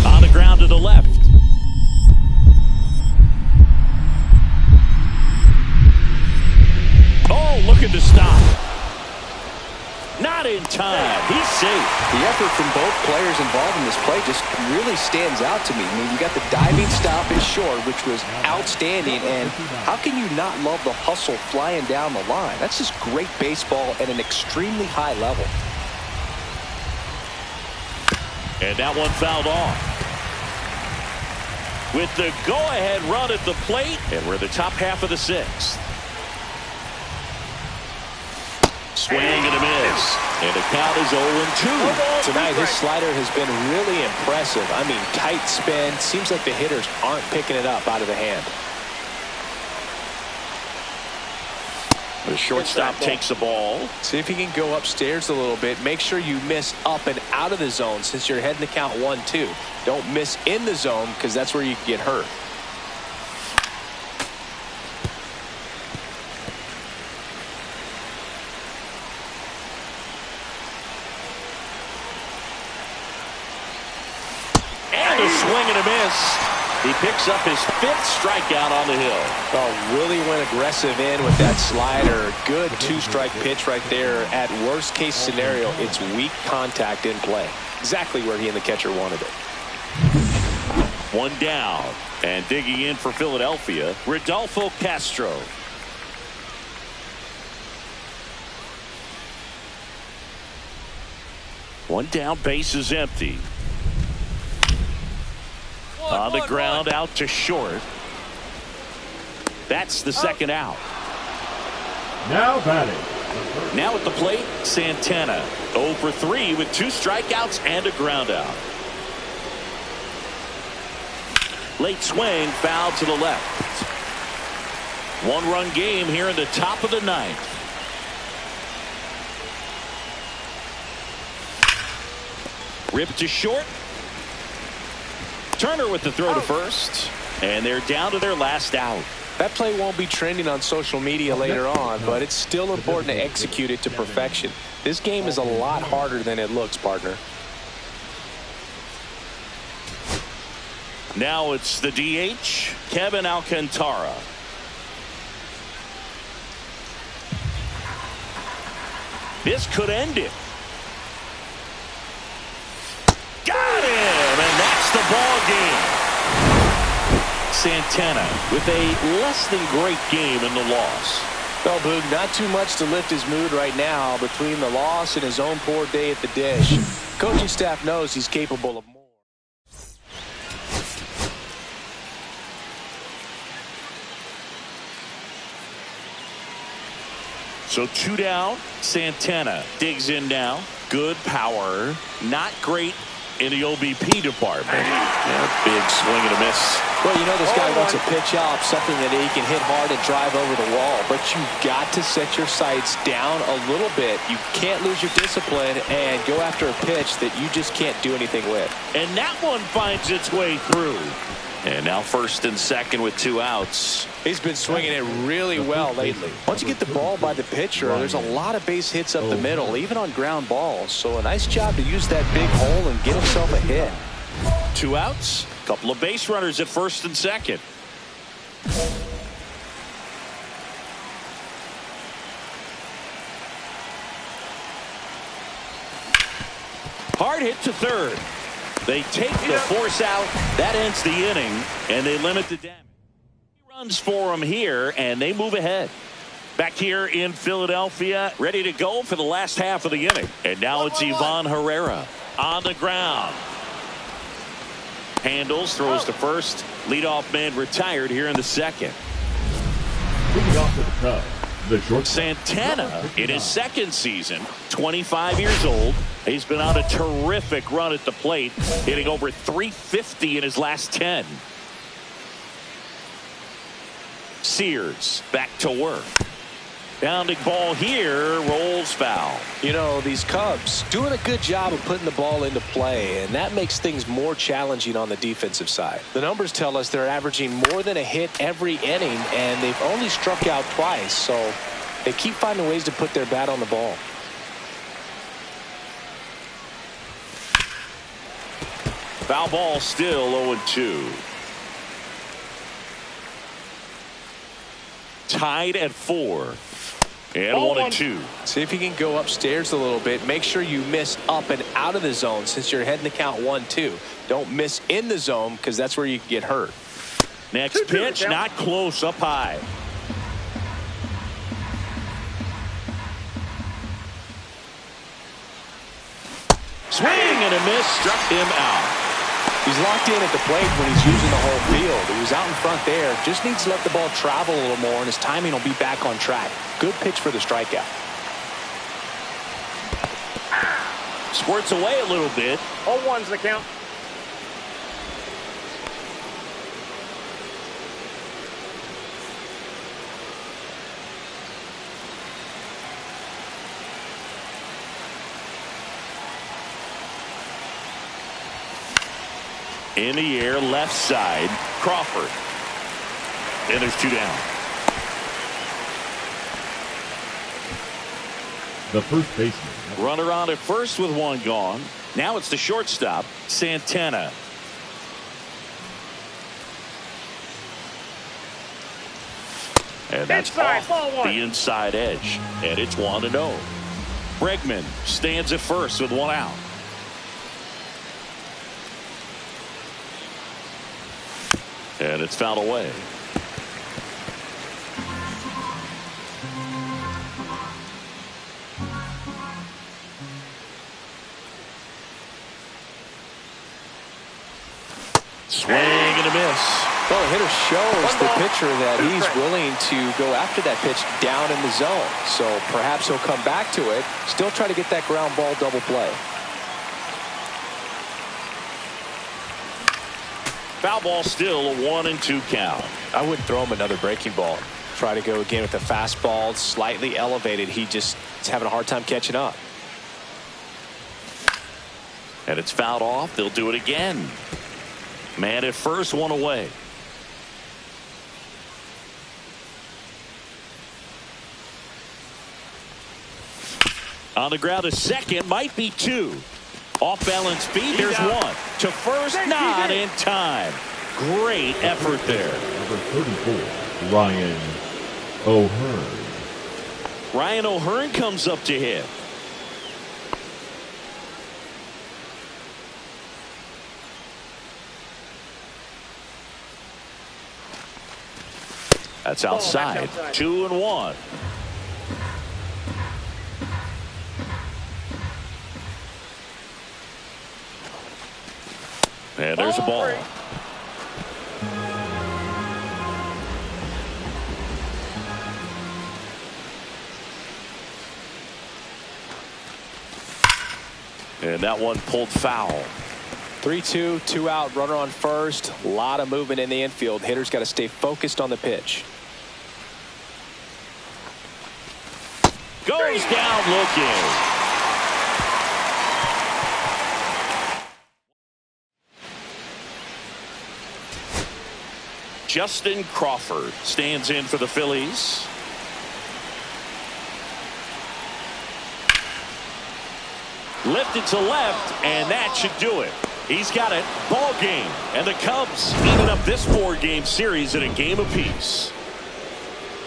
On the ground to the left. Oh, look at the stop. Not in time. He's safe. The effort from both players involved in this play just really stands out to me. I mean, you got the diving stop in short, which was outstanding, and how can you not love the hustle flying down the line? That's just great baseball at an extremely high level. And that one fouled off. With the go-ahead run at the plate, and we're the top half of the 6th. Swing and a miss. And a count is 0-2. Tonight, his slider has been really impressive. I mean, tight spin. Seems like the hitters aren't picking it up out of the hand. The shortstop takes the ball. See if you can go upstairs a little bit. Make sure you miss up and out of the zone since you're heading to count 1-2. Don't miss in the zone because that's where you can get hurt. And a swing and a miss. He picks up his 5th strikeout on the hill. Oh, really went aggressive in with that slider. Good 2-strike pitch right there. At worst case scenario, it's weak contact in play. Exactly where he and the catcher wanted it. 1 down. And digging in for Philadelphia, Rodolfo Castro. One down, base is empty. On the ground, out to short. That's the second out. Now batting. Now at the plate, Santana. 0 for 3 with 2 strikeouts and a ground out. Late swing, foul to the left. 1-run game here in the top of the 9th. Ripped to short. Turner with the throw to first, and they're down to their last out. That play won't be trending on social media later on, but it's still important to execute it to perfection. This game is a lot harder than it looks, partner. Now it's the DH, Kevin Alcantara. This could end it. Got him, and that's the ball game. Santana with a less than great game in the loss. Well, Boog, not too much to lift his mood right now between the loss and his own poor day at the dish. Coaching staff knows he's capable of more. So 2 down. Santana digs in now. Good power. Not great in the OBP department. Yeah, big swing and a miss. Well, you know this guy wants a pitch up, something that he can hit hard and drive over the wall. But you've got to set your sights down a little bit. You can't lose your discipline and go after a pitch that you just can't do anything with. And that one finds its way through. And now 1st and 2nd with 2 outs. He's been swinging it really well lately. Once you get the ball by the pitcher, there's a lot of base hits up the middle, even on ground balls. So a nice job to use that big hole and get himself a hit. 2 outs. Couple of base runners at 1st and 2nd. Hard hit to 3rd. They take the force out. That ends the inning, and they limit the damage. 3 runs for them here, and they move ahead. Back here in Philadelphia, ready to go for the last half of the inning. And now it's Ivan Herrera on the ground. Handles, throws to first. Leadoff man retired here in the 2nd. Leading off to the Cubs, the short Santana in his 2nd season, 25 years old. He's been on a terrific run at the plate, hitting over 350 in his last 10. Sears back to work. Bounding ball here, rolls foul. You know, these Cubs doing a good job of putting the ball into play, and that makes things more challenging on the defensive side. The numbers tell us they're averaging more than a hit every inning, and they've only struck out twice, so they keep finding ways to put their bat on the ball. Foul ball still 0-2. Tied at 4. And 1-2. See if you can go upstairs a little bit. Make sure you miss up and out of the zone since you're heading to count 1-2. Don't miss in the zone because that's where you can get hurt. Next pitch, not close, up high. Swing and a miss, struck him out. He's locked in at the plate when he's using the whole field. He was out in front there. Just needs to let the ball travel a little more, and his timing will be back on track. Good pitch for the strikeout. Squirts away a little bit. 0-1's the count. In the air, left side, Crawford. And there's 2 down. The first baseman. Runner on at first with 1 gone. Now it's the shortstop, Santana. And that's Inside, off ball 1. the inside edge. And it's 1-0. Bregman stands at first with 1 out. And it's fouled away. Swing and a miss. Well, the hitter shows the pitcher that he's willing to go after that pitch down in the zone. So perhaps he'll come back to it, still try to get that ground ball double play. Foul ball, still a 1-2 count. I wouldn't throw him another breaking ball. Try to go again with the fastball, slightly elevated. He just is having a hard time catching up. And it's fouled off. They'll do it again. Man at first, 1 away. On the ground, a second, might be 2. Off balance feet, there's 1. To first, not in time. Great effort there. Number 34, Ryan O'Hearn. Ryan O'Hearn comes up to hit. That's outside. 2-1. And there's a ball. And that one pulled foul. 3-2, 2 out, runner on first. A lot of movement in the infield. Hitter's got to stay focused on the pitch. Goes down looking. Justin Crawford stands in for the Phillies. Lifted to left, and that should do it. He's got it. Ball game. And the Cubs even up this 4-game series at a game apiece.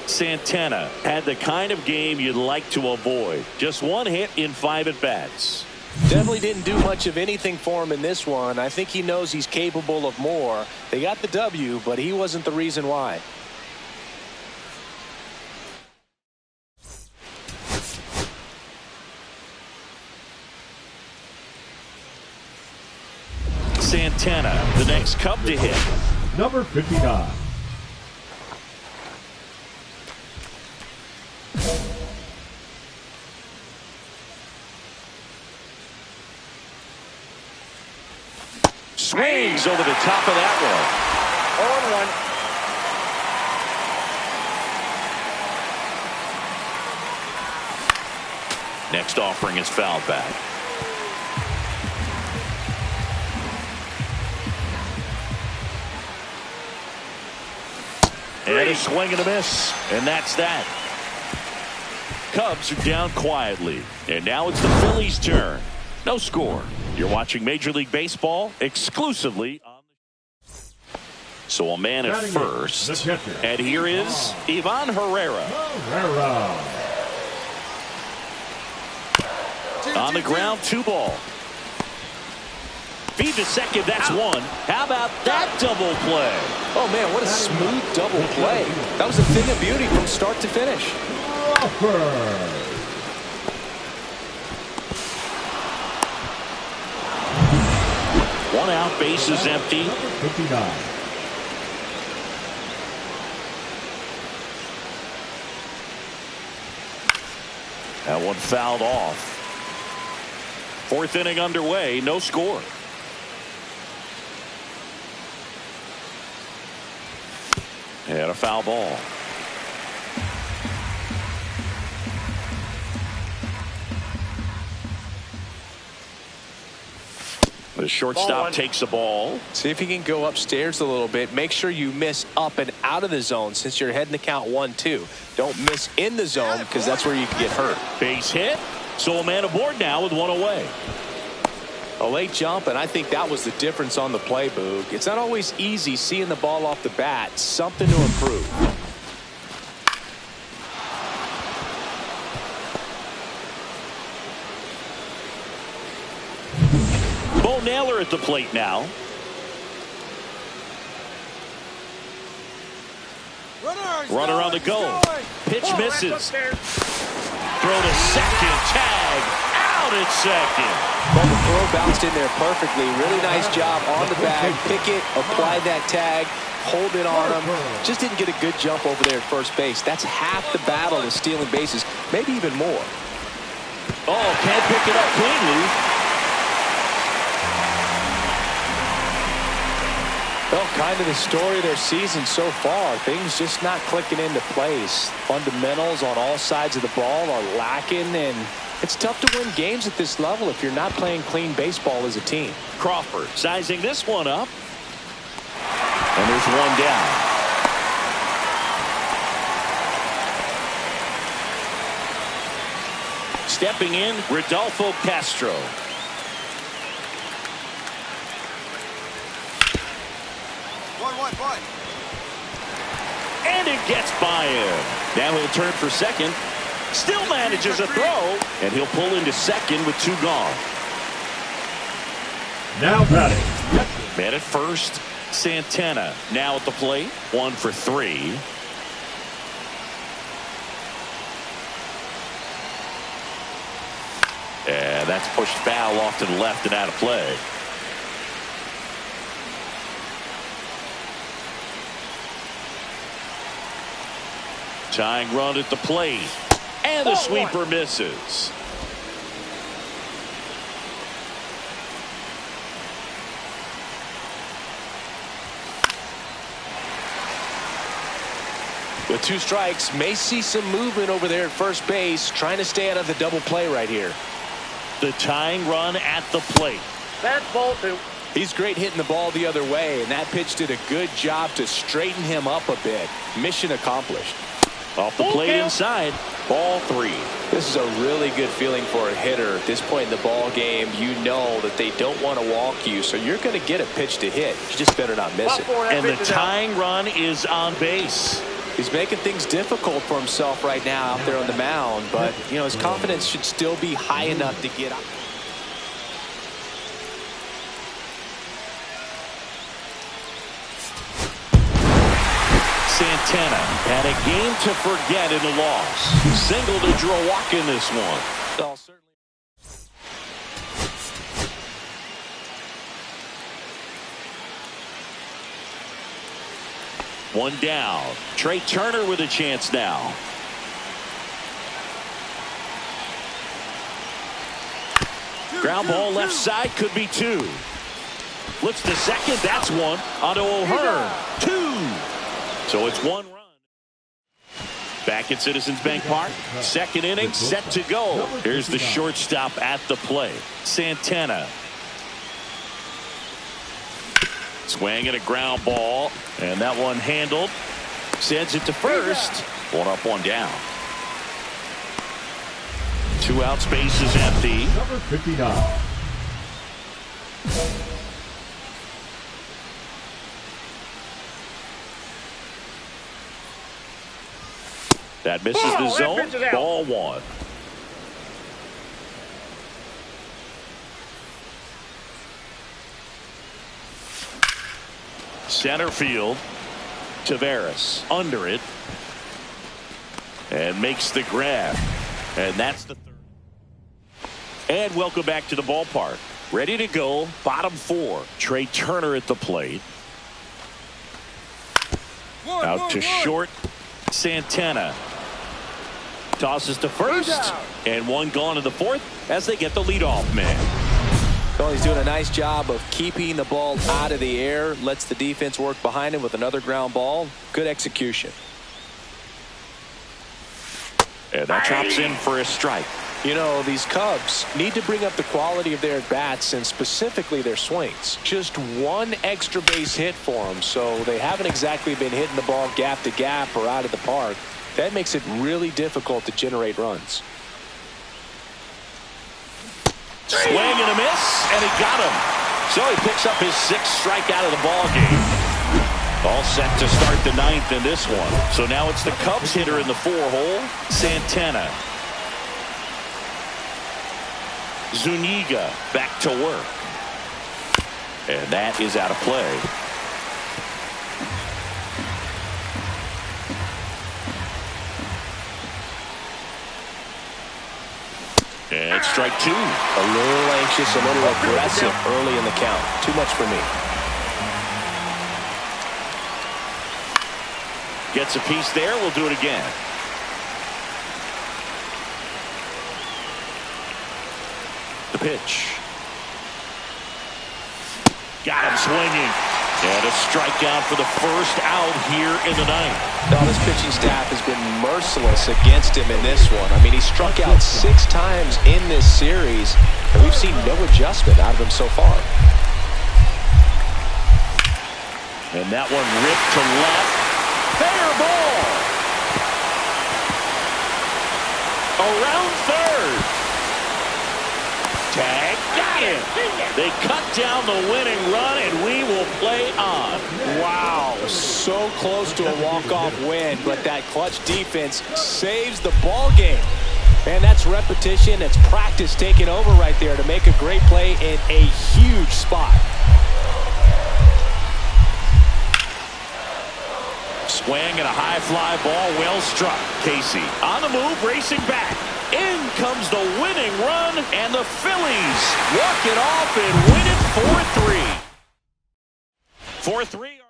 Santana had the kind of game you'd like to avoid. Just 1 hit in 5 at-bats. Definitely didn't do much of anything for him in this one. I think he knows he's capable of more. They got the W, but he wasn't the reason why. Santana, the next Cub to hit. Number 59. Swings over the top of that one. 0-1. Next offering is fouled back. And a swing and a miss. And that's that. Cubs are down quietly. And now it's the Phillies' turn. No score. You're watching Major League Baseball exclusively on the... So a man at first. And here is Ivan Herrera. On the ground, 2 ball. Feed to second, that's 1. How about that double play? Oh, man, what a smooth double play. That was a thing of beauty from start to finish. 1 out, base is empty. 59. That one fouled off. Fourth inning underway, no score. And a foul ball. The shortstop takes the ball. See if you can go upstairs a little bit. Make sure you miss up and out of the zone since you're heading to count 1-2. Don't miss in the zone because that's where you can get hurt. Base hit. So a man aboard now with one away. A late jump, and I think that was the difference on the play, Boog. It's not always easy seeing the ball off the bat. Something to improve. Bo Naylor at the plate now. Runner on the go. Pitch misses. Throw to second. Tag. Out at second. Well, the throw bounced in there perfectly. Really nice job on the bag. Pick it, apply that tag, hold it on him. Just didn't get a good jump over there at first base. That's half the battle of stealing bases, maybe even more. Oh, can't pick it up cleanly. Well, kind of the story of their season so far. Things just not clicking into place. Fundamentals on all sides of the ball are lacking, and it's tough to win games at this level if you're not playing clean baseball as a team. Crawford sizing this one up. And there's one down. Stepping in, Rodolfo Castro. And it gets by him. Now he'll turn for second. Still manages a throw. And he'll pull into second with two gone. Now batting. Man at first, Santana. Now at the plate, 1 for 3. And that's pushed foul off to the left and out of play. Tying run at the plate. And the sweeper misses. With 2 strikes, may see some movement over there at first base, trying to stay out of the double play right here. The tying run at the plate. That's ball 2. He's great hitting the ball the other way, and that pitch did a good job to straighten him up a bit. Mission accomplished. Off the plate inside, ball 3. This is a really good feeling for a hitter at this point in the ball game. You know that they don't want to walk you, so you're going to get a pitch to hit. You just better not miss it. And the tying run is on base. He's making things difficult for himself right now out there on the mound, but you know his confidence should still be high enough to get out. Santana had a game to forget in the loss. Single to draw a walk in this one. Well, certainly. One down. Trey Turner with a chance now. Ground ball left side, could be 2. Looks to second, that's 1. Onto O'Hearn, 2. So it's 1 run. Back at Citizens Bank Park. Second inning set to go. Here's the shortstop at the plate. Santana. Swing at a ground ball. And that one handled. Sends it to first. 1 up, 1 down. 2 out, space is empty. Number 59. That misses the zone. Ball 1. Center field. Taveras under it. And makes the grab. And that's the 3rd. And welcome back to the ballpark. Ready to go. Bottom 4. Trey Turner at the plate. Out to short. Santana. tosses to first, and one gone in the fourth as they get the leadoff man. Well, he's doing a nice job of keeping the ball out of the air, lets the defense work behind him with another ground ball. Good execution. And that chops in for a strike. You know, these Cubs need to bring up the quality of their at-bats and specifically their swings. Just one extra base hit for them, so they haven't exactly been hitting the ball gap to gap or out of the park. That makes it really difficult to generate runs. Swing and a miss, and he got him. So he picks up his 6th strikeout of the ball game. All set to start the 9th in this one. So now it's the Cubs hitter in the 4-hole, Santana. Zuniga back to work. And that is out of play. And strike 2. A little anxious, a little aggressive early in the count. Too much for me. Gets a piece there. We'll do it again. The pitch. Got him swinging. And a strikeout for the first out here in the 9th. Now, this pitching staff has been merciless against him in this one. I mean, he struck out 6 times in this series, and we've seen no adjustment out of him so far. And that one ripped to left. Fair ball. Around third. Tag. Got him. They cut down the winning run, and we will play on. Wow, so close to a walk-off win, but that clutch defense saves the ball game. And that's repetition, that's practice taking over right there to make a great play in a huge spot. Swing and a high fly ball, well struck. Casey on the move, racing back. In comes the winning run, and the Phillies walk it off and win it 4-3. 4-3.